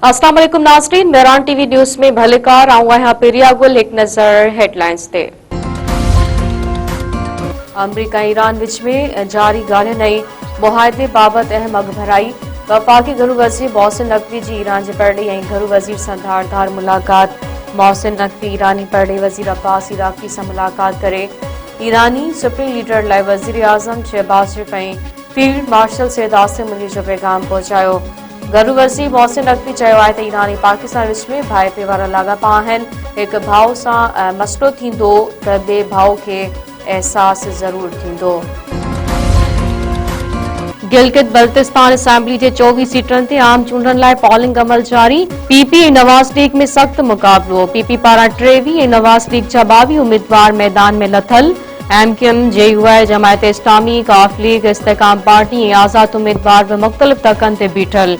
अस्सलाम वालेकुम नाज़रीन, मेरान टीवी न्यूज़ में भलेकार आऊं पेरिया गुल। एक नज़र हेडलाइंस ते। अमरीका ईरान विच में जारी ॻाल्हियुनि ऐं मुआहिदे बाबति अहम अॻभराई। वफ़ाक़ी घरू वज़ीर मोहसिन नक़वी जी ईरान जे परॾे ऐं घरू वज़ीर सां धारदार मुलाक़ात। मोहसिन नक़वी ईरानी परॾे वज़ीर अब्बास इराक़ी सां मुलाक़ात करे ईरानी सुप्रीम लीडर लाइ वज़ीर आज़म शहबाज शरीफ़ ऐं फील्ड मार्शल सैयद आसिम मुनीर जो पैगाम पहुचायो। घरू वज़ीर मोहसिन नक़वी चयो आहे त ईरान ऐं पाकिस्तान विच में भाइपे वारा लाॻापा आहिनि। हिक भाउ सां मसइलो थींदो त ॿिए भाउ खे अहसास ज़रूर थींदो। गिलगित बल्तिस्तान असेंबली जे 24 सीटनि ते आम चूंडनि लाइ पॉलिंग अमल जारी। पीपी ऐं नवाज़ लीग में सख़्त मुक़ाबिलो। पीपी पारां 23 ऐं नवाज़ लीग जा 22 उम्मीदवार मैदान में लथल। एमक्यूएम, जेयूआई, जमायत इस्लामी, काफ लीग, इस्तेकाम पार्टी ऐं आज़ाद उम्मीदवार बि मुख़्तलिफ़ तकनि ते बीठल।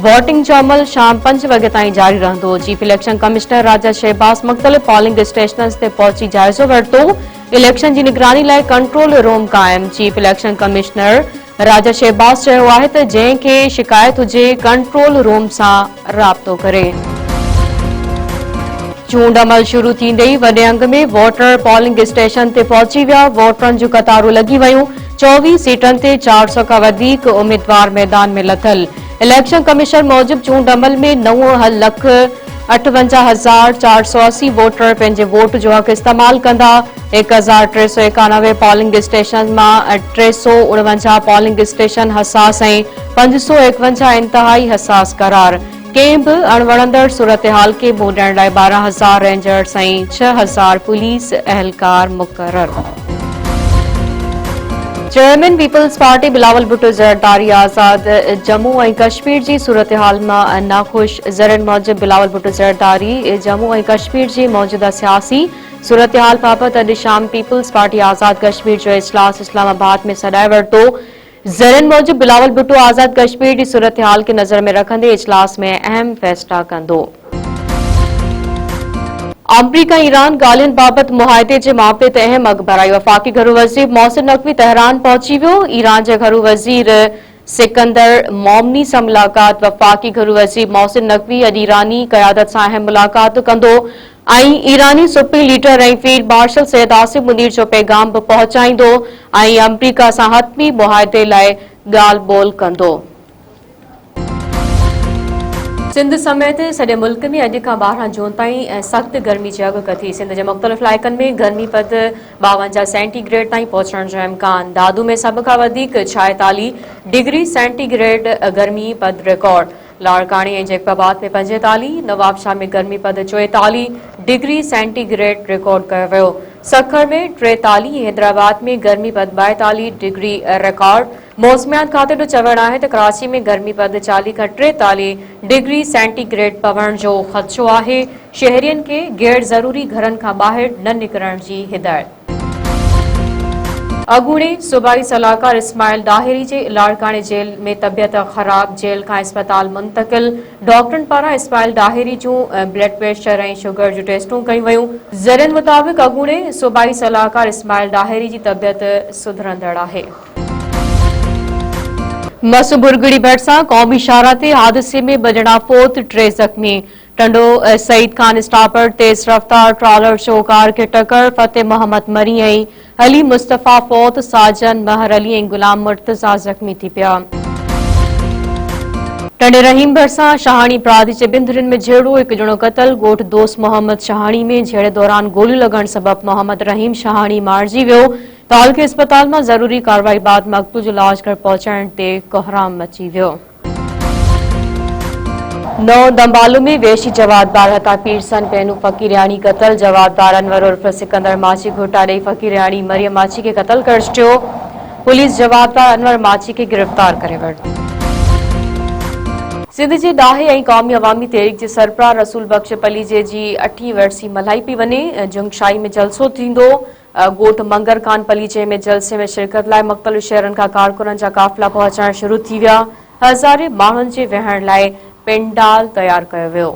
वोटिंग जो अमल शाम 5 वॻे ताईं जारी रहंदो। चीफ इलेक्शन कमिश्नर राजा शहबाज मुख़्तलिफ़ पॉलिंग स्टेशनस ते पहुची जाइज़ो वरितो। इलेक्शन जी निगरानी लाइ कंट्रोल रूम क़ाइम। चीफ इलेक्शन कमिश्नर राजा शहबाज चयो आहे त जंहिंखे शिकायत हुजे कंट्रोल रूम सां राब्तो करे। चूंड अमल शुरू थींदे ई वॾे अंग में वोटर पॉलिंग स्टेशन ते पहुची विया। वोटरनि जूं कतारूं लॻी वयूं। 24 सीटनि ते 400 खां वधीक उम्मीदवार मैदान में लथल। इलेक्शन कमिश्नर मूजिब चूंड अमल में 9,58,480 वोटर पंहिंजे वोट जो हक़ इस्तेमाल कंदा। 1,391 पॉलिंग स्टेशन मां 349 पॉलिंग स्टेशन हसास ऐं 551 इंतहाई हसास करार। कंहिं बि अणवणंदड़ सूरत हाल खे मुंहुं ॾियण लाइ 12,000 रेंजर्स ऐं 6,000 पुलिस अहलकार मुक़रर। Chairman peoples party Bilawal Bhutto Zardari Azad Jammu ऐं कश्मीर जी सूरत हाल मां नाख़ुश। ज़रनि मूजिब बिलावल भुट्टो ज़रदारी जम्मू ऐं कश्मीर जी मौजूदा सियासी सूरत हाल बाबति अॼु शाम पीपल्स पार्टी आज़ाद कश्मीर जो इजलास इस्लामाबाद में सॾाए वरितो। ज़रनि मूजिब बिलावल भुट्टो आज़ाद कश्मीर जी सूरत हाल खे नज़र में रखंदे इजलास में अहम फ़ैसिला कंदो। अमरीका ईरान ॻाल्हियुनि बाबति मुआहिदे जे मामले ते अहम अॻभराई। वफ़ाक़ी घरू वज़ीर मोहसिन नक़वी तहरान पहुची वियो। ईरान जे घरू वज़ीर सिकंदर मोमनी सां मुलाक़ात। वफ़ाक़ी घरू वज़ीर मोहसिन नक़वी अॼु ईरानी क़यादत सां अहम मुलाक़ात कंदो ऐं ईरानी सुप्रीम लीडर ऐं फील्ड मार्शल सैयद आसिम मुनीर जो पैगाम बि पहुचाईंदो ऐं अमरीका सां हतमी मुआहिदे लाइ ॻाल्हि ॿोल कंदो। सिंध समेत सॼे मुल्क में अॼु खां 12 जून ताईं सख़्त गर्मी जी अॻ कथी। सिंध जे मुख़्तलिफ़ इलाइक़नि में गर्मी पद 52 सेंटीग्रेड ताईं पहुचण जो इम्कान। दादू में सभ खां वधीक 46 डिग्री सेंटीग्रेड गर्मी पद रिकॉर्ड। लाड़कानी ऐं जैकबाबाद में 45, नवाबशाह में गर्मी पद 44 डिग्री सेंटीग्रेड रिकॉर्ड कयो वियो। सखर में 43 ऐं हैदराबाद में गर्मी पद 42 डिग्री रिकॉर्ड। मौसमियात खाते जो चवणु आहे त कराची में गर्मी पद 40 खां 43 डिग्री सेंटीग्रेड पवण जो ख़दशो आहे। शहरियुनि खे गैर ज़रूरी घरनि खां ॿाहिरि न निकिरण जी हिदायत। अॻूणे सूबाई सलाहकार इस्माइल दाहिरी जे लाड़काने जेल में तबियत ख़राब। जेल खां इस्पताल मुंतक़िल। डॉक्टरनि पारां इस्माइल दाहिरी जूं ब्लड प्रेशर ऐं शुगर जूं टेस्टूं कयूं वयूं। ज़रियनि मुताबिक़ अॻूणे सूबाई सलाहकार इस्माइल दाहिरी जी तबियत सुधरंदड़ आहे। मस बुरगड़ी भरिसां क़ौमी शाहरा ते हादसे में 2 ॼणा फोत, 3 ज़ख़्मी। टंडो सईद खान स्टापर तेज़ रफ़्तार ट्रॉलर शो कार खे टक्कर। फतेह मोहम्मद मरी ऐं अली मुस्तफ़ा फोत। साजन, महर अली ऐं गुलाम मुर्तज़ा ज़ख़्मी थी पिया। टंडे रहीम भरिसां शाहाणी प्रादी जे बिंदरिन में झेड़ो, 1 ॼणो क़तल। ॻोठ दोस्त मोहम्मद शाहाणी में झेड़े दौरान गोलियूं लॻण सबबि मोहम्मद रहीम शाहाणी मारिजी वियो। ताल खे इस्पताल मां ज़रूरी कार्रवाई बाद मक़तूल जो इलाज कर पहुचाइण ते कोहराम मची वियो। नओं दंबालू में वेशी जवाबदार हथा पीरसन पेनू फ़कीरियाणी क़तल। जवाबदार अनवर उर्फ सिकंदर माची घोटा ॾेई फ़कीरियाणी मरियम माची खे क़तल करे छॾियो। पुलिस जवाबदार अनवर माची खे गिरफ़्तार करे वरितो। सिंध जे ॾाहे ऐं क़ौमी अवामी तहरीक जे सरबराह रसूल बख्श पलीजे जी 8वीं वरसी मल्हाई पई वञे। जुंगशाई में जलसो थींदो। ॻोठ मंगर खान पलीजे में जलसे में शिरकत लाइ मुख़्तलिफ़ शहरनि खां कारकुननि जा काफ़िला पहुचण शुरू थी विया। हज़ारे माण्हुनि जे विहण लाइ पेंडाल तयार कयो वियो।